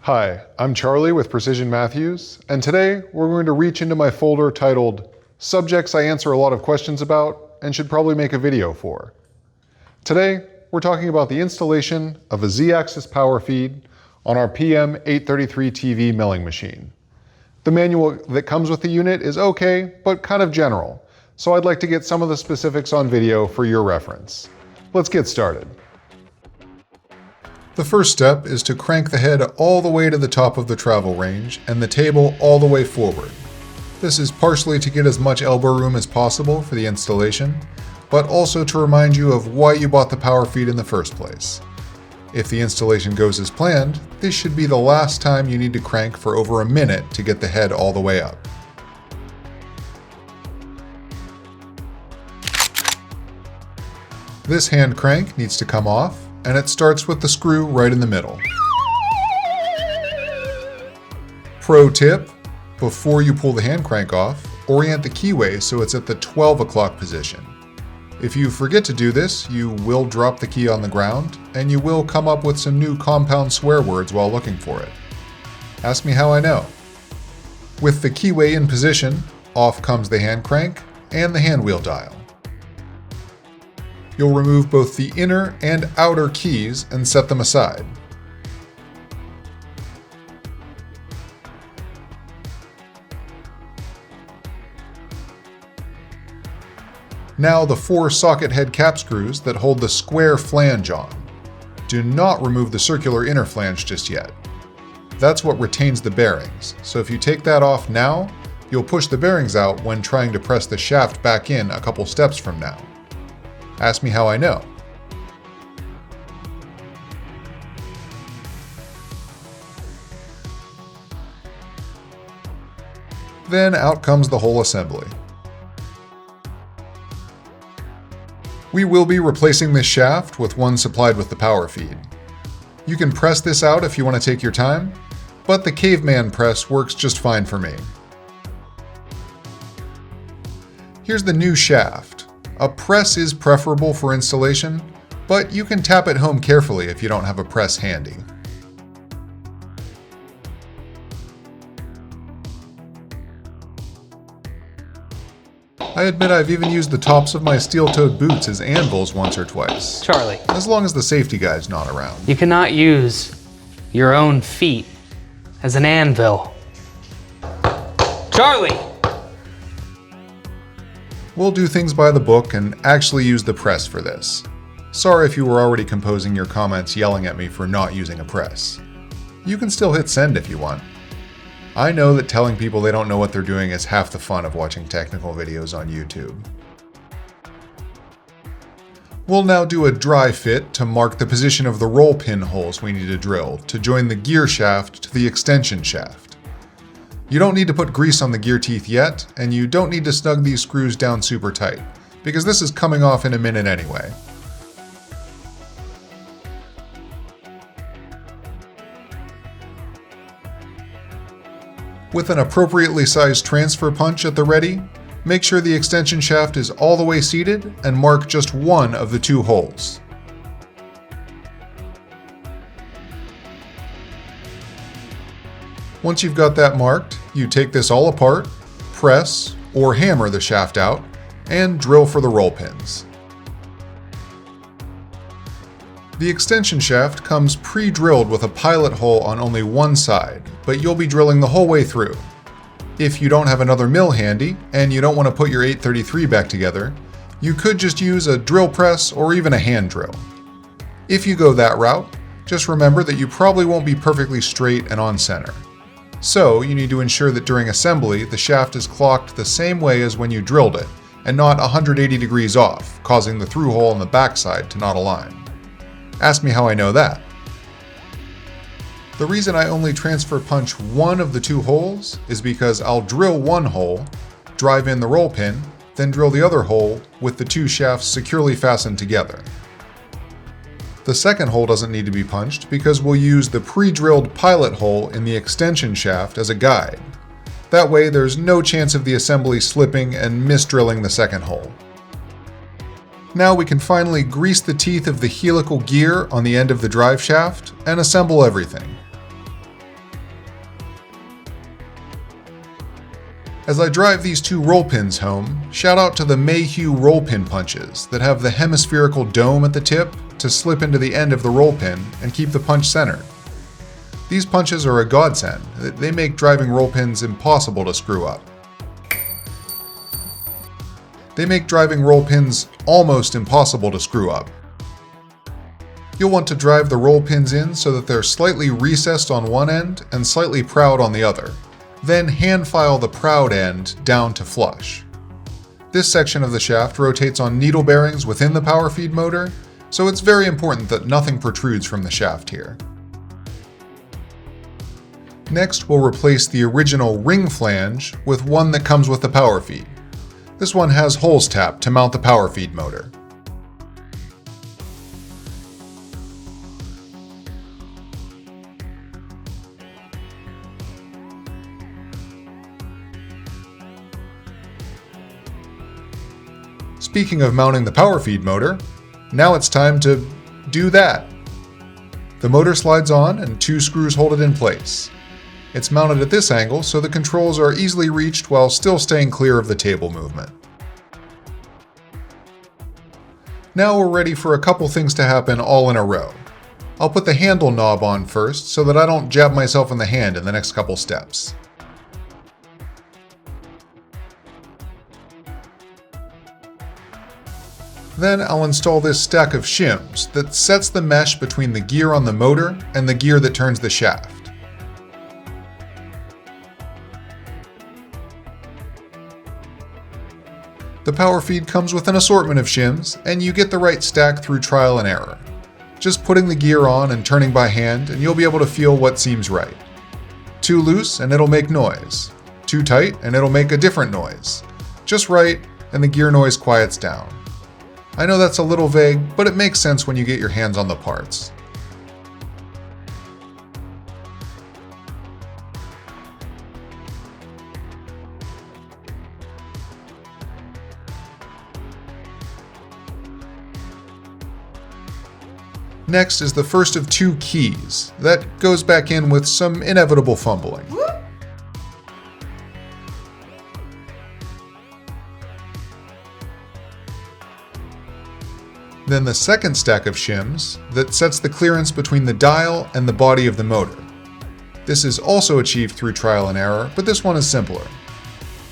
Hi, I'm Charlie with Precision Matthews, and today we're going to reach into my folder titled Subjects I Answer a Lot of Questions About and Should Probably Make a Video For. Today, we're talking about the installation of a Z-axis power feed on our PM833 TV milling machine. The manual that comes with the unit is okay, but kind of general, so I'd like to get some of the specifics on video for your reference. Let's get started. The first step is to crank the head all the way to the top of the travel range and the table all the way forward. This is partially to get as much elbow room as possible for the installation, but also to remind you of why you bought the power feed in the first place. If the installation goes as planned, this should be the last time you need to crank for over a minute to get the head all the way up. This hand crank needs to come off, and it starts with the screw right in the middle. Pro tip: before you pull the hand crank off, orient the keyway so it's at the 12 o'clock position. If you forget to do this, you will drop the key on the ground, and you will come up with some new compound swear words while looking for it. Ask me how I know. With the keyway in position, off comes the hand crank and the hand wheel dial. You'll remove both the inner and outer keys and set them aside. Now the 4 socket head cap screws that hold the square flange on. Do not remove the circular inner flange just yet. That's what retains the bearings, so if you take that off now, you'll push the bearings out when trying to press the shaft back in a couple steps from now. Ask me how I know. Then out comes the whole assembly. We will be replacing this shaft with one supplied with the power feed. You can press this out if you want to take your time, but the caveman press works just fine for me. Here's the new shaft. A press is preferable for installation, but you can tap it home carefully if you don't have a press handy. I admit I've even used the tops of my steel-toed boots as anvils once or twice. Charlie. As long as the safety guy's not around. You cannot use your own feet as an anvil. Charlie! We'll do things by the book and actually use the press for this. Sorry if you were already composing your comments yelling at me for not using a press. You can still hit send if you want. I know that telling people they don't know what they're doing is half the fun of watching technical videos on YouTube. We'll now do a dry fit to mark the position of the roll pin holes we need to drill to join the gear shaft to the extension shaft. You don't need to put grease on the gear teeth yet, and you don't need to snug these screws down super tight, because this is coming off in a minute anyway. With an appropriately sized transfer punch at the ready, make sure the extension shaft is all the way seated and mark just one of the 2 holes. Once you've got that marked, you take this all apart, press or hammer the shaft out, and drill for the roll pins. The extension shaft comes pre-drilled with a pilot hole on only one side, but you'll be drilling the whole way through. If you don't have another mill handy, and you don't want to put your 833 back together, you could just use a drill press or even a hand drill. If you go that route, just remember that you probably won't be perfectly straight and on center. So you need to ensure that during assembly, the shaft is clocked the same way as when you drilled it, and not 180 degrees off, causing the through hole on the backside to not align. Ask me how I know that. The reason I only transfer punch one of the 2 holes is because I'll drill one hole, drive in the roll pin, then drill the other hole with the 2 shafts securely fastened together. The second hole doesn't need to be punched because we'll use the pre-drilled pilot hole in the extension shaft as a guide. That way there's no chance of the assembly slipping and misdrilling the second hole. Now we can finally grease the teeth of the helical gear on the end of the drive shaft and assemble everything. As I drive these two roll pins home, shout out to the Mayhew roll pin punches that have the hemispherical dome at the tip to slip into the end of the roll pin and keep the punch centered. These punches are a godsend. They make driving roll pins impossible to screw up. They make driving roll pins almost impossible to screw up. You'll want to drive the roll pins in so that they're slightly recessed on one end and slightly proud on the other. Then hand file the proud end down to flush. This section of the shaft rotates on needle bearings within the Powerfeed motor, so it's very important that nothing protrudes from the shaft here. Next, we'll replace the original ring flange with one that comes with the Powerfeed. This one has holes tapped to mount the Powerfeed motor. Speaking of mounting the Powerfeed motor, now it's time to do that. The motor slides on and two screws hold it in place. It's mounted at this angle so the controls are easily reached while still staying clear of the table movement. Now we're ready for a couple things to happen all in a row. I'll put the handle knob on first so that I don't jab myself in the hand in the next couple steps. Then I'll install this stack of shims that sets the mesh between the gear on the motor and the gear that turns the shaft. The Powerfeed comes with an assortment of shims, and you get the right stack through trial and error. Just putting the gear on and turning by hand and you'll be able to feel what seems right. Too loose and it'll make noise. Too tight and it'll make a different noise. Just right and the gear noise quiets down. I know that's a little vague, but it makes sense when you get your hands on the parts. Next is the first of two keys. That goes back in with some inevitable fumbling. Then the second stack of shims that sets the clearance between the dial and the body of the motor. This is also achieved through trial and error, but this one is simpler.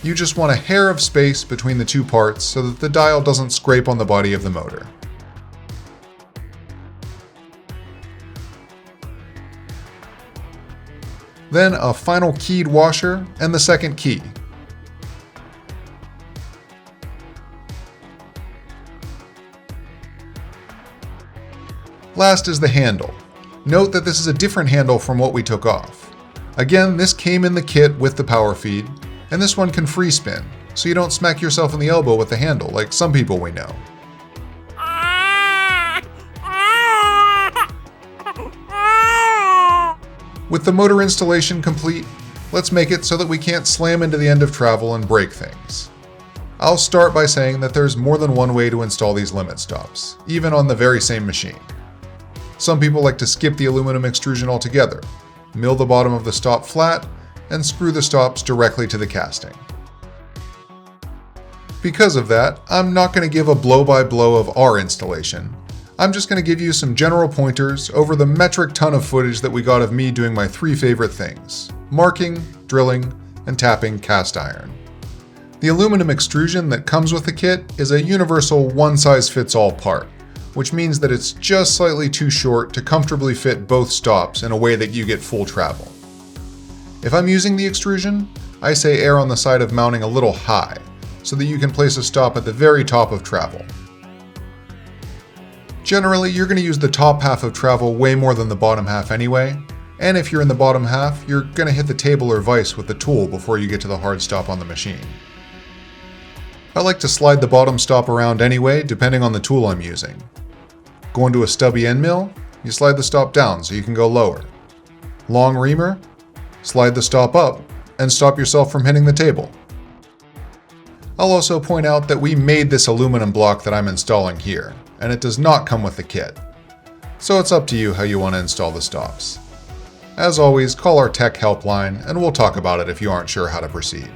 You just want a hair of space between the two parts so that the dial doesn't scrape on the body of the motor. Then a final keyed washer and the second key. Last is the handle. Note that this is a different handle from what we took off. Again, this came in the kit with the Powerfeed, and this one can free spin, so you don't smack yourself in the elbow with the handle like some people we know. With the motor installation complete, let's make it so that we can't slam into the end of travel and break things. I'll start by saying that there's more than one way to install these limit stops, even on the very same machine. Some people like to skip the aluminum extrusion altogether, mill the bottom of the stop flat, and screw the stops directly to the casting. Because of that, I'm not going to give a blow-by-blow of our installation. I'm just going to give you some general pointers over the metric ton of footage that we got of me doing my three favorite things: marking, drilling, and tapping cast iron. The aluminum extrusion that comes with the kit is a universal one-size-fits-all part, which means that it's just slightly too short to comfortably fit both stops in a way that you get full travel. If I'm using the extrusion, I say err on the side of mounting a little high, so that you can place a stop at the very top of travel. Generally, you're going to use the top half of travel way more than the bottom half anyway, and if you're in the bottom half, you're going to hit the table or vise with the tool before you get to the hard stop on the machine. I like to slide the bottom stop around anyway, depending on the tool I'm using. Going to a stubby end mill, you slide the stop down so you can go lower. Long reamer, slide the stop up and stop yourself from hitting the table. I'll also point out that we made this aluminum block that I'm installing here, and it does not come with the kit. So it's up to you how you want to install the stops. As always, call our tech helpline and we'll talk about it if you aren't sure how to proceed.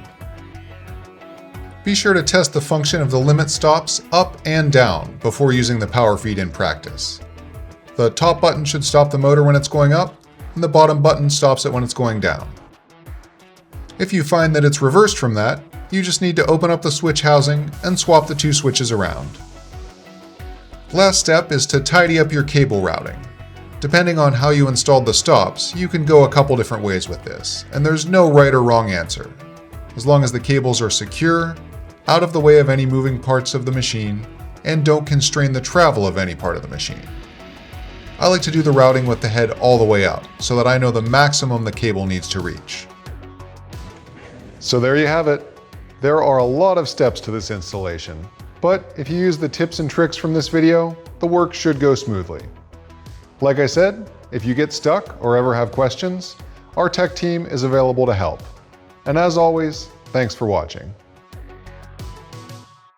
Be sure to test the function of the limit stops up and down before using the Powerfeed in practice. The top button should stop the motor when it's going up, and the bottom button stops it when it's going down. If you find that it's reversed from that, you just need to open up the switch housing and swap the two switches around. Last step is to tidy up your cable routing. Depending on how you installed the stops, you can go a couple different ways with this, and there's no right or wrong answer. As long as the cables are secure, out of the way of any moving parts of the machine, and don't constrain the travel of any part of the machine. I like to do the routing with the head all the way out, so that I know the maximum the cable needs to reach. So there you have it. There are a lot of steps to this installation, but if you use the tips and tricks from this video, the work should go smoothly. Like I said, if you get stuck or ever have questions, our tech team is available to help. And as always, thanks for watching.